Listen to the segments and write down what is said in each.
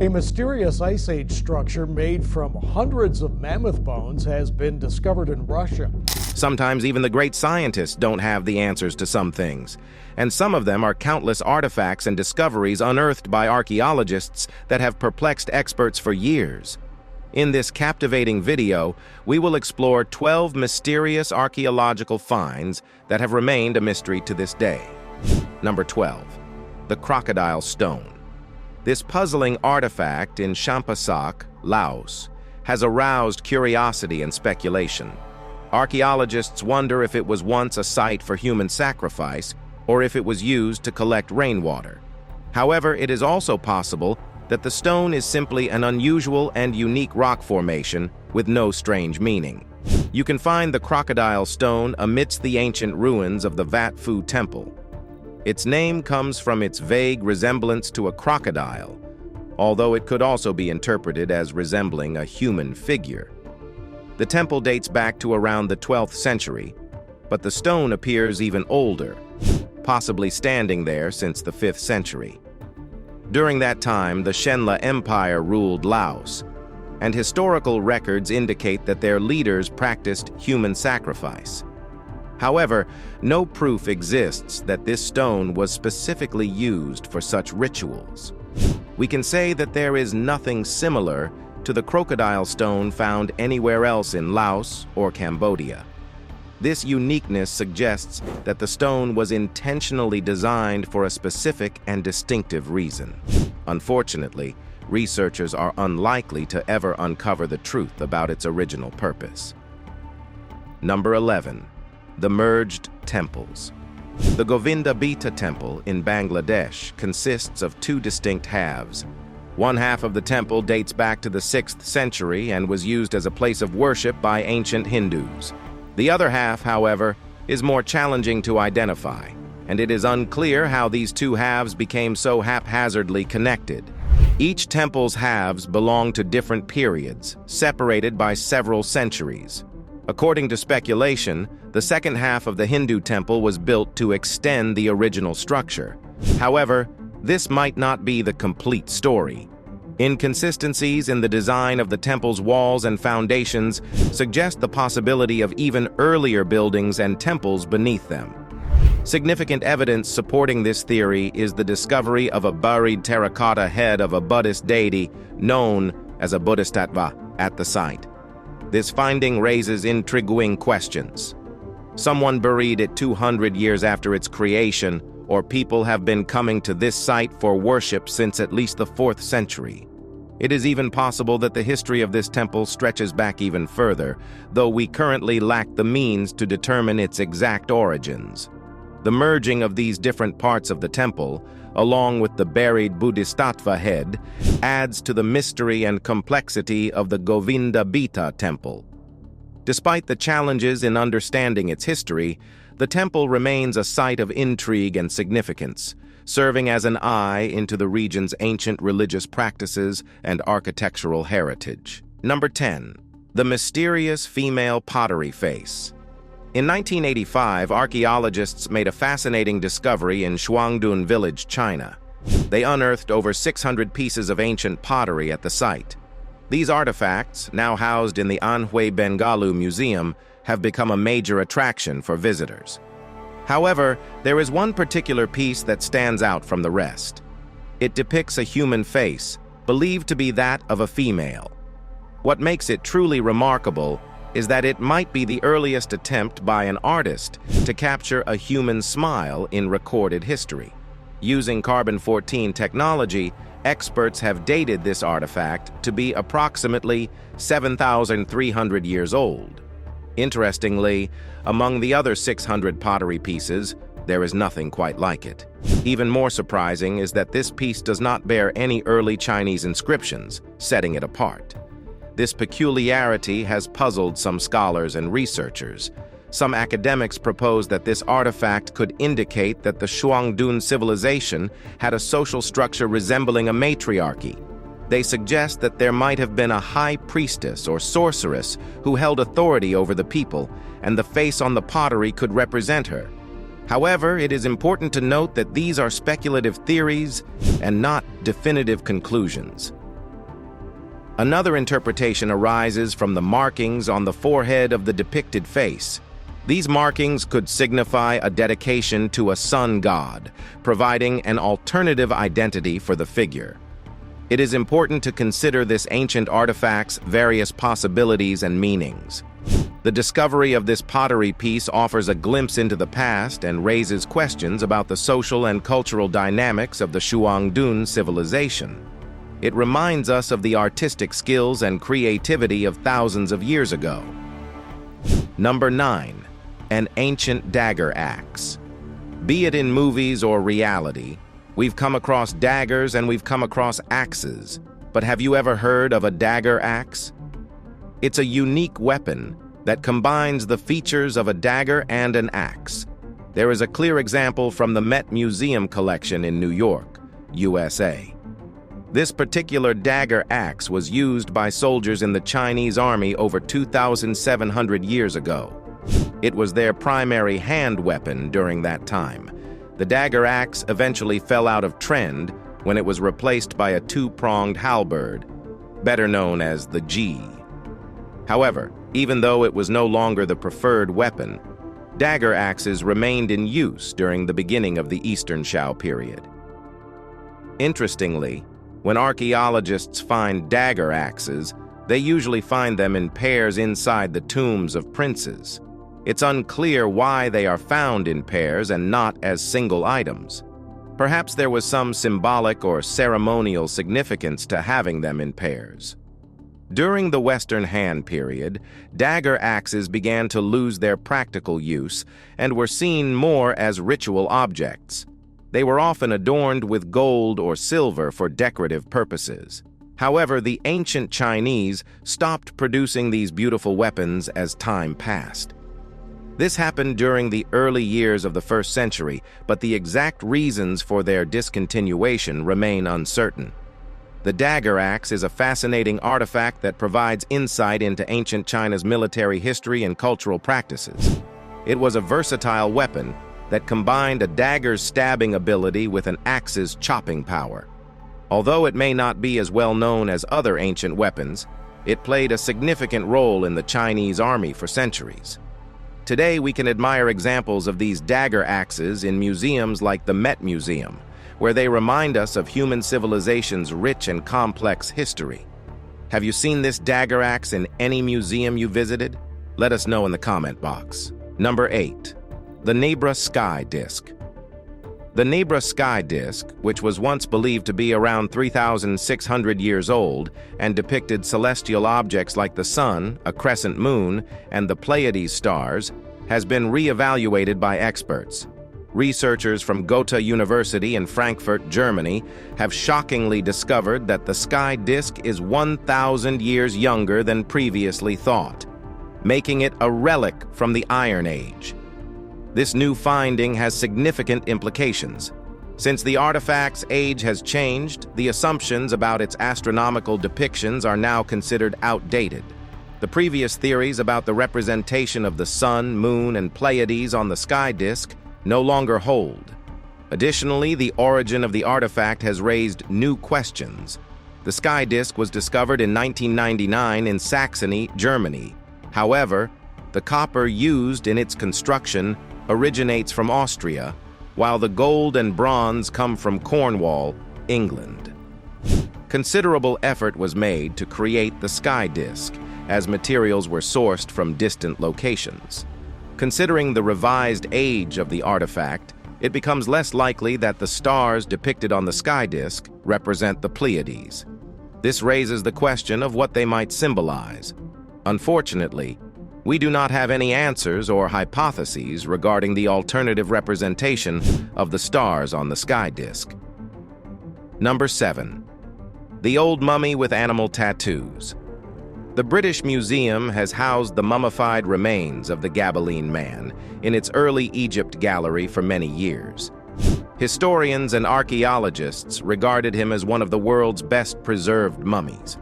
A mysterious Ice Age structure made from hundreds of mammoth bones has been discovered in Russia. Sometimes even the great scientists don't have the answers to some things, and some of them are countless artifacts and discoveries unearthed by archaeologists that have perplexed experts for years. In this captivating video, we will explore 12 mysterious archaeological finds that have remained a mystery to this day. Number 12. The Crocodile Stone. This puzzling artifact in Champasak, Laos, has aroused curiosity and speculation. Archaeologists wonder if it was once a site for human sacrifice or if it was used to collect rainwater. However, it is also possible that the stone is simply an unusual and unique rock formation with no strange meaning. You can find the Crocodile Stone amidst the ancient ruins of the Vat Phou Temple. Its name comes from its vague resemblance to a crocodile, although it could also be interpreted as resembling a human figure. The temple dates back to around the 12th century, but the stone appears even older, possibly standing there since the 5th century. During that time, the Shenla Empire ruled Laos, and historical records indicate that their leaders practiced human sacrifice. However, no proof exists that this stone was specifically used for such rituals. We can say that there is nothing similar to the crocodile stone found anywhere else in Laos or Cambodia. This uniqueness suggests that the stone was intentionally designed for a specific and distinctive reason. Unfortunately, researchers are unlikely to ever uncover the truth about its original purpose. Number 11. The Merged Temples. The Govinda Beta Temple in Bangladesh consists of two distinct halves. One half of the temple dates back to the 6th century and was used as a place of worship by ancient Hindus. The other half, however, is more challenging to identify, and it is unclear how these two halves became so haphazardly connected. Each temple's halves belong to different periods, separated by several centuries. According to speculation, the second half of the Hindu temple was built to extend the original structure. However, this might not be the complete story. Inconsistencies in the design of the temple's walls and foundations suggest the possibility of even earlier buildings and temples beneath them. Significant evidence supporting this theory is the discovery of a buried terracotta head of a Buddhist deity known as a Bodhisattva at the site. This finding raises intriguing questions. Someone buried it 200 years after its creation, or people have been coming to this site for worship since at least the 4th century. It is even possible that the history of this temple stretches back even further, though we currently lack the means to determine its exact origins. The merging of these different parts of the temple, along with the buried Bodhisattva head, adds to the mystery and complexity of the Govinda Beta Temple. Despite the challenges in understanding its history, the temple remains a site of intrigue and significance, serving as an eye into the region's ancient religious practices and architectural heritage. Number 10. The Mysterious Female Pottery Face. In 1985, archaeologists made a fascinating discovery in Shuangdun Village, China. They unearthed over 600 pieces of ancient pottery at the site. These artifacts, now housed in the Anhui Bengalu Museum, have become a major attraction for visitors. However, there is one particular piece that stands out from the rest. It depicts a human face, believed to be that of a female. What makes it truly remarkable is that it might be the earliest attempt by an artist to capture a human smile in recorded history. Using carbon-14 technology, experts have dated this artifact to be approximately 7,300 years old. Interestingly, among the other 600 pottery pieces, there is nothing quite like it. Even more surprising is that this piece does not bear any early Chinese inscriptions, setting it apart. This peculiarity has puzzled some scholars and researchers. Some academics propose that this artifact could indicate that the Shuangdun civilization had a social structure resembling a matriarchy. They suggest that there might have been a high priestess or sorceress who held authority over the people, and the face on the pottery could represent her. However, it is important to note that these are speculative theories and not definitive conclusions. Another interpretation arises from the markings on the forehead of the depicted face. These markings could signify a dedication to a sun god, providing an alternative identity for the figure. It is important to consider this ancient artifact's various possibilities and meanings. The discovery of this pottery piece offers a glimpse into the past and raises questions about the social and cultural dynamics of the Shuangdun civilization. It reminds us of the artistic skills and creativity of thousands of years ago. Number 9. An ancient dagger axe. Be it in movies or reality, we've come across daggers and we've come across axes. But have you ever heard of a dagger axe? It's a unique weapon that combines the features of a dagger and an axe. There is a clear example from the Met Museum collection in New York, USA. This particular dagger axe was used by soldiers in the Chinese army over 2,700 years ago. It was their primary hand weapon during that time. The dagger axe eventually fell out of trend when it was replaced by a two-pronged halberd, better known as the Ji. However, even though it was no longer the preferred weapon, dagger axes remained in use during the beginning of the Eastern Shao period. Interestingly, when archaeologists find dagger axes, they usually find them in pairs inside the tombs of princes. It's unclear why they are found in pairs and not as single items. Perhaps there was some symbolic or ceremonial significance to having them in pairs. During the Western Han period, dagger axes began to lose their practical use and were seen more as ritual objects. They were often adorned with gold or silver for decorative purposes. However, the ancient Chinese stopped producing these beautiful weapons as time passed. This happened during the early years of the 1st century, but the exact reasons for their discontinuation remain uncertain. The dagger axe is a fascinating artifact that provides insight into ancient China's military history and cultural practices. It was a versatile weapon that combined a dagger's stabbing ability with an axe's chopping power. Although it may not be as well known as other ancient weapons, it played a significant role in the Chinese army for centuries. Today, we can admire examples of these dagger axes in museums like the Met Museum, where they remind us of human civilization's rich and complex history. Have you seen this dagger axe in any museum you visited? Let us know in the comment box. Number 8. The Nebra Sky Disc. The Nebra Sky Disc, which was once believed to be around 3,600 years old and depicted celestial objects like the sun, a crescent moon, and the Pleiades stars, has been re-evaluated by experts. Researchers from Goethe University in Frankfurt, Germany, have shockingly discovered that the sky disk is 1,000 years younger than previously thought, making it a relic from the Iron Age. This new finding has significant implications. Since the artifact's age has changed, the assumptions about its astronomical depictions are now considered outdated. The previous theories about the representation of the sun, moon, and Pleiades on the sky disk no longer hold. Additionally, the origin of the artifact has raised new questions. The sky disk was discovered in 1999 in Saxony, Germany. However, the copper used in its construction originates from Austria, while the gold and bronze come from Cornwall, England. Considerable effort was made to create the sky disk, as materials were sourced from distant locations. Considering the revised age of the artifact, it becomes less likely that the stars depicted on the sky disk represent the Pleiades. This raises the question of what they might symbolize. Unfortunately, we do not have any answers or hypotheses regarding the alternative representation of the stars on the sky disk. Number 7. The Old Mummy with Animal Tattoos. The British Museum has housed the mummified remains of the Gabelline man in its early Egypt gallery for many years. Historians and archaeologists regarded him as one of the world's best preserved mummies.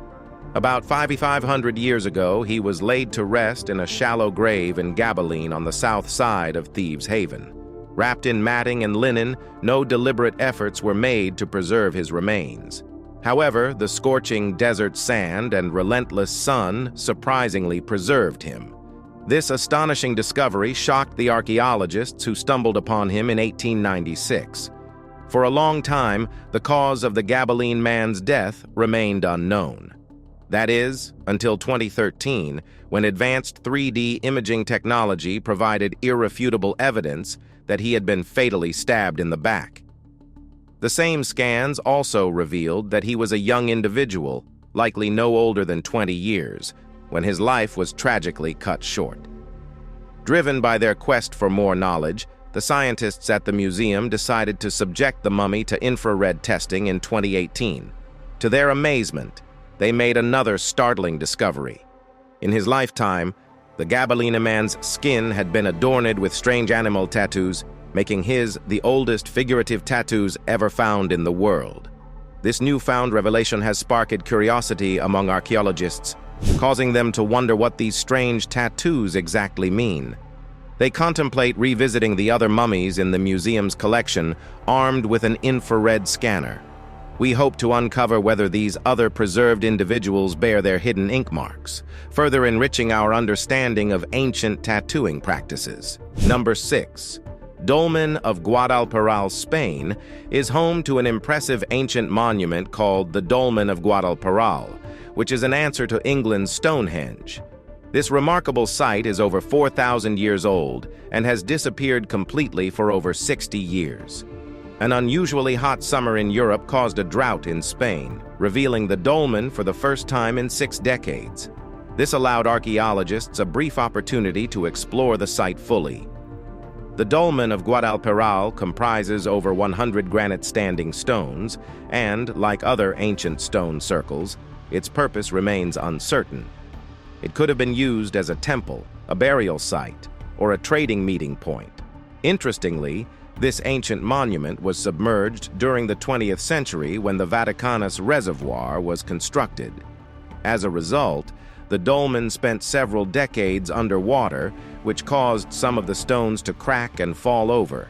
About 5,500 years ago, he was laid to rest in a shallow grave in Gabelline on the south side of Thieves' Haven. Wrapped in matting and linen, no deliberate efforts were made to preserve his remains. However, the scorching desert sand and relentless sun surprisingly preserved him. This astonishing discovery shocked the archaeologists who stumbled upon him in 1896. For a long time, the cause of the Gabaline man's death remained unknown. That is, until 2013, when advanced 3D imaging technology provided irrefutable evidence that he had been fatally stabbed in the back. The same scans also revealed that he was a young individual, likely no older than 20 years, when his life was tragically cut short. Driven by their quest for more knowledge, the scientists at the museum decided to subject the mummy to infrared testing in 2018. To their amazement, they made another startling discovery. In his lifetime, the Gabaline man's skin had been adorned with strange animal tattoos, making his the oldest figurative tattoos ever found in the world. This newfound revelation has sparked curiosity among archaeologists, causing them to wonder what these strange tattoos exactly mean. They contemplate revisiting the other mummies in the museum's collection, armed with an infrared scanner. We hope to uncover whether these other preserved individuals bear their hidden ink marks, further enriching our understanding of ancient tattooing practices. Number 6. Dolman of Guadalupe, Spain, is home to an impressive ancient monument called the Dolman of Guadalupe, which is an answer to England's Stonehenge. This remarkable site is over 4,000 years old and has disappeared completely for over 60 years. An unusually hot summer in Europe caused a drought in Spain, revealing the dolmen for the first time in 6 decades. This allowed archaeologists a brief opportunity to explore the site fully. The Dolman of Guadalupe comprises over 100 granite standing stones, and, like other ancient stone circles, its purpose remains uncertain. It could have been used as a temple, a burial site, or a trading meeting point. Interestingly, this ancient monument was submerged during the 20th century when the Vaticanus Reservoir was constructed. As a result, the dolmen spent several decades underwater, which caused some of the stones to crack and fall over.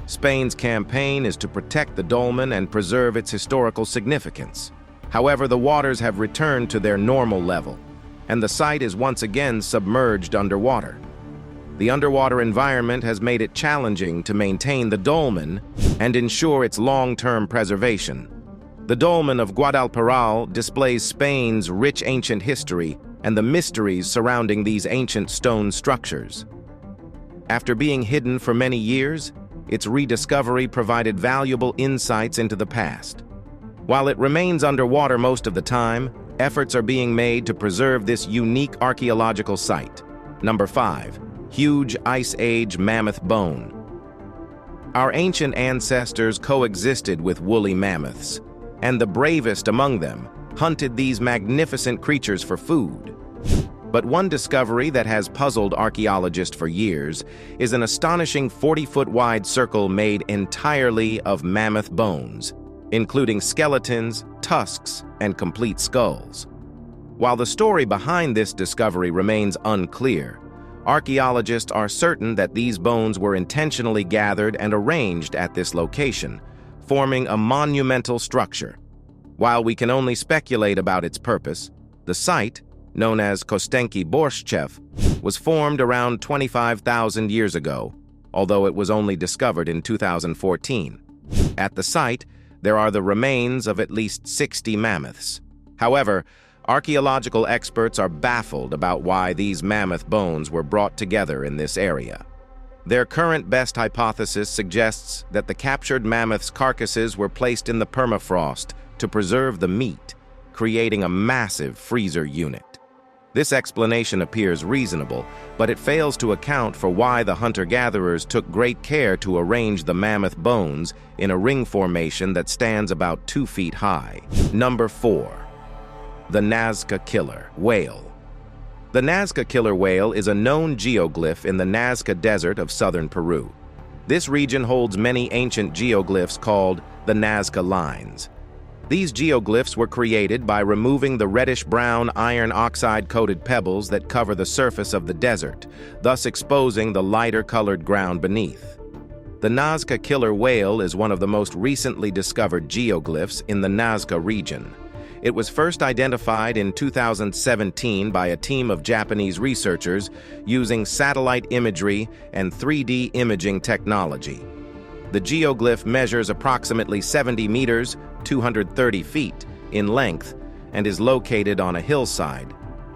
Spain's campaign is to protect the dolmen and preserve its historical significance. However, the waters have returned to their normal level, and the site is once again submerged underwater. The underwater environment has made it challenging to maintain the dolmen and ensure its long-term preservation. The Dolman of Guadalupe displays Spain's rich ancient history and the mysteries surrounding these ancient stone structures. After being hidden for many years, its rediscovery provided valuable insights into the past. While it remains underwater most of the time, efforts are being made to preserve this unique archaeological site. Number 5. Huge Ice Age mammoth bone. Our ancient ancestors coexisted with woolly mammoths, and the bravest among them hunted these magnificent creatures for food. But one discovery that has puzzled archaeologists for years is an astonishing 40-foot-wide circle made entirely of mammoth bones, including skeletons, tusks, and complete skulls. While the story behind this discovery remains unclear, archaeologists are certain that these bones were intentionally gathered and arranged at this location, forming a monumental structure. While we can only speculate about its purpose, the site, known as Kostenki Borshev, was formed around 25,000 years ago, although it was only discovered in 2014. At the site, there are the remains of at least 60 mammoths. However, archaeological experts are baffled about why these mammoth bones were brought together in this area. Their current best hypothesis suggests that the captured mammoths' carcasses were placed in the permafrost to preserve the meat, creating a massive freezer unit. This explanation appears reasonable, but it fails to account for why the hunter-gatherers took great care to arrange the mammoth bones in a ring formation that stands about 2 feet high. Number 4. The Nazca Killer Whale. The Nazca Killer Whale is a known geoglyph in the Nazca Desert of southern Peru. This region holds many ancient geoglyphs called the Nazca Lines. These geoglyphs were created by removing the reddish-brown iron oxide-coated pebbles that cover the surface of the desert, thus exposing the lighter-colored ground beneath. The Nazca killer whale is one of the most recently discovered geoglyphs in the Nazca region. It was first identified in 2017 by a team of Japanese researchers using satellite imagery and 3D imaging technology. The geoglyph measures approximately 70 meters, 230 feet, in length and is located on a hillside.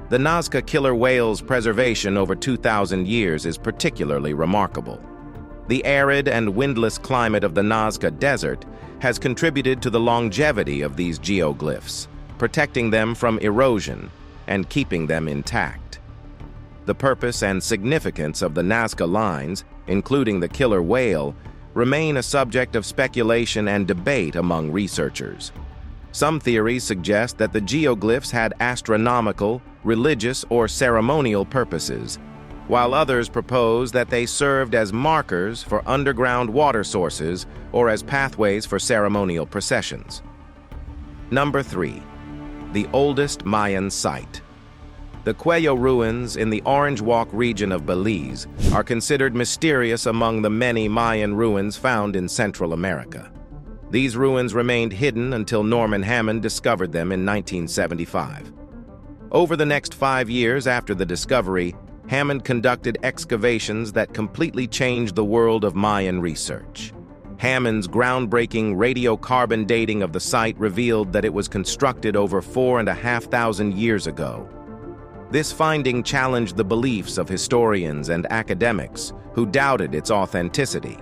The Nazca killer whale's preservation over 2,000 years is particularly remarkable. The arid and windless climate of the Nazca Desert has contributed to the longevity of these geoglyphs, protecting them from erosion and keeping them intact. The purpose and significance of the Nazca lines, including the killer whale, remain a subject of speculation and debate among researchers. Some theories suggest that the geoglyphs had astronomical, religious, or ceremonial purposes, while others propose that they served as markers for underground water sources or as pathways for ceremonial processions. Number 3. The oldest Mayan site. The Cuello ruins in the Orange Walk region of Belize are considered mysterious among the many Mayan ruins found in Central America. These ruins remained hidden until Norman Hammond discovered them in 1975. Over the next 5 years after the discovery, Hammond conducted excavations that completely changed the world of Mayan research. Hammond's groundbreaking radiocarbon dating of the site revealed that it was constructed over 4,500 years ago. This finding challenged the beliefs of historians and academics who doubted its authenticity.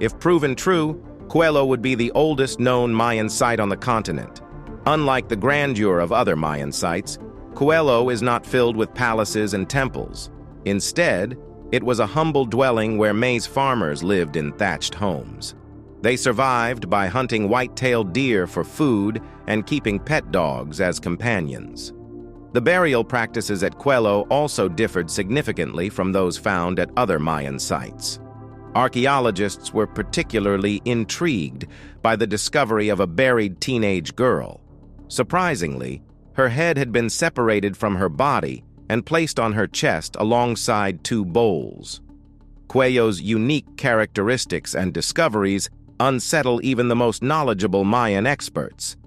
If proven true, Cuello would be the oldest known Mayan site on the continent. Unlike the grandeur of other Mayan sites, Cuello is not filled with palaces and temples. Instead, it was a humble dwelling where maize farmers lived in thatched homes. They survived by hunting white-tailed deer for food and keeping pet dogs as companions. The burial practices at Cuello also differed significantly from those found at other Mayan sites. Archaeologists were particularly intrigued by the discovery of a buried teenage girl. Surprisingly, her head had been separated from her body and placed on her chest alongside 2 bowls. Cuello's unique characteristics and discoveries unsettle even the most knowledgeable Mayan experts.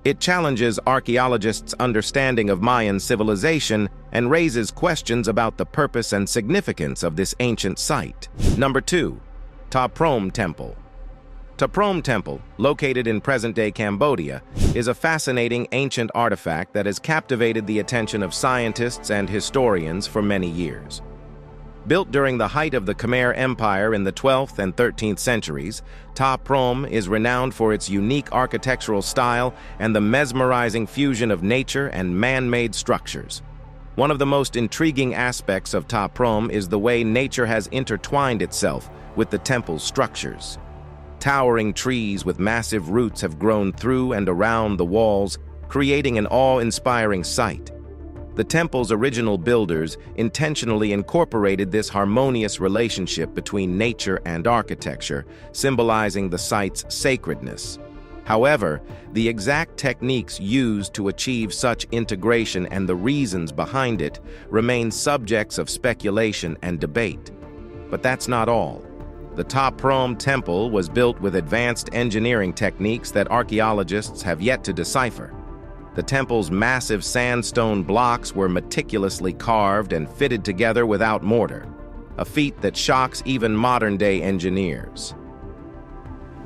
It challenges archaeologists' understanding of Mayan civilization and raises questions about the purpose and significance of this ancient site. Number 2. Vat Phou Temple. Vat Phou Temple, located in present-day Cambodia, is a fascinating ancient artifact that has captivated the attention of scientists and historians for many years. Built during the height of the Khmer Empire in the 12th and 13th centuries, Vat Phou is renowned for its unique architectural style and the mesmerizing fusion of nature and man-made structures. One of the most intriguing aspects of Vat Phou is the way nature has intertwined itself with the temple's structures. Towering trees with massive roots have grown through and around the walls, creating an awe-inspiring sight. The temple's original builders intentionally incorporated this harmonious relationship between nature and architecture, symbolizing the site's sacredness. However, the exact techniques used to achieve such integration and the reasons behind it remain subjects of speculation and debate. But that's not all. The Vat Phou Temple was built with advanced engineering techniques that archaeologists have yet to decipher. The temple's massive sandstone blocks were meticulously carved and fitted together without mortar, a feat that shocks even modern-day engineers.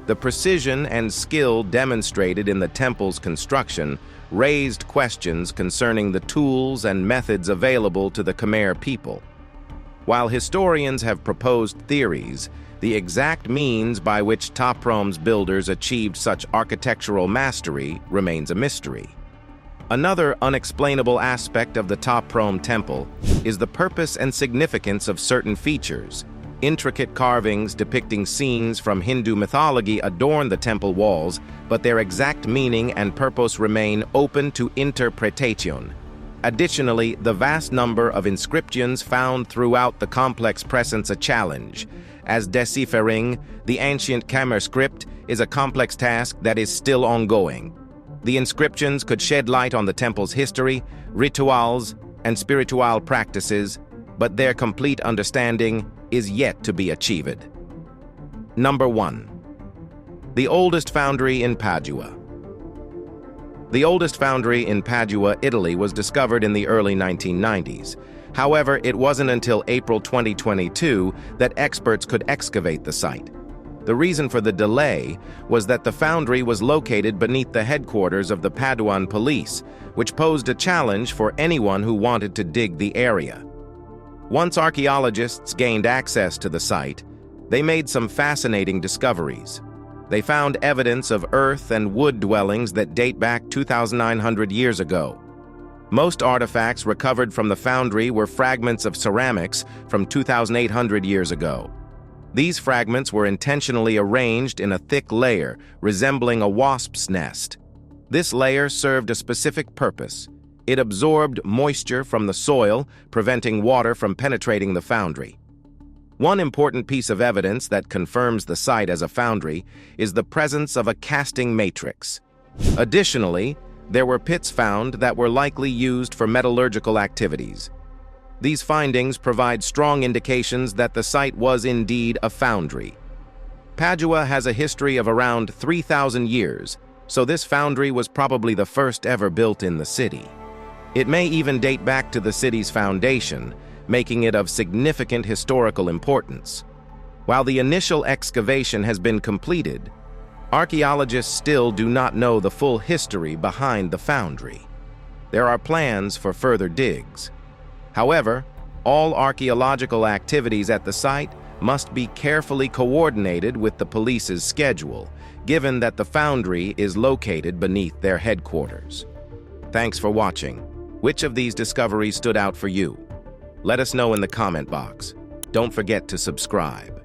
The precision and skill demonstrated in the temple's construction raised questions concerning the tools and methods available to the Khmer people. While historians have proposed theories, the exact means by which Vat Phou's builders achieved such architectural mastery remains a mystery. Another unexplainable aspect of the Vat Phou Temple is the purpose and significance of certain features. Intricate carvings depicting scenes from Hindu mythology adorn the temple walls, but their exact meaning and purpose remain open to interpretation. Additionally, the vast number of inscriptions found throughout the complex presents a challenge, as deciphering the ancient Khmer script is a complex task that is still ongoing. The inscriptions could shed light on the temple's history, rituals, and spiritual practices, but their complete understanding is yet to be achieved. Number 1. The oldest foundry in Padua. The oldest foundry in Padua, Italy, was discovered in the early 1990s. However, it wasn't until April 2022 that experts could excavate the site. The reason for the delay was that the foundry was located beneath the headquarters of the Paduan police, which posed a challenge for anyone who wanted to dig the area. Once archaeologists gained access to the site, they made some fascinating discoveries. They found evidence of earth and wood dwellings that date back 2,900 years ago. Most artifacts recovered from the foundry were fragments of ceramics from 2,800 years ago. These fragments were intentionally arranged in a thick layer, resembling a wasp's nest. This layer served a specific purpose. It absorbed moisture from the soil, preventing water from penetrating the foundry. One important piece of evidence that confirms the site as a foundry is the presence of a casting matrix. Additionally, there were pits found that were likely used for metallurgical activities. These findings provide strong indications that the site was indeed a foundry. Padua has a history of around 3,000 years, so this foundry was probably the first ever built in the city. It may even date back to the city's foundation, making it of significant historical importance. While the initial excavation has been completed, archaeologists still do not know the full history behind the foundry. There are plans for further digs. However, all archaeological activities at the site must be carefully coordinated with the police's schedule, given that the foundry is located beneath their headquarters. Thanks for watching. Which of these discoveries stood out for you? Let us know in the comment box. Don't forget to subscribe.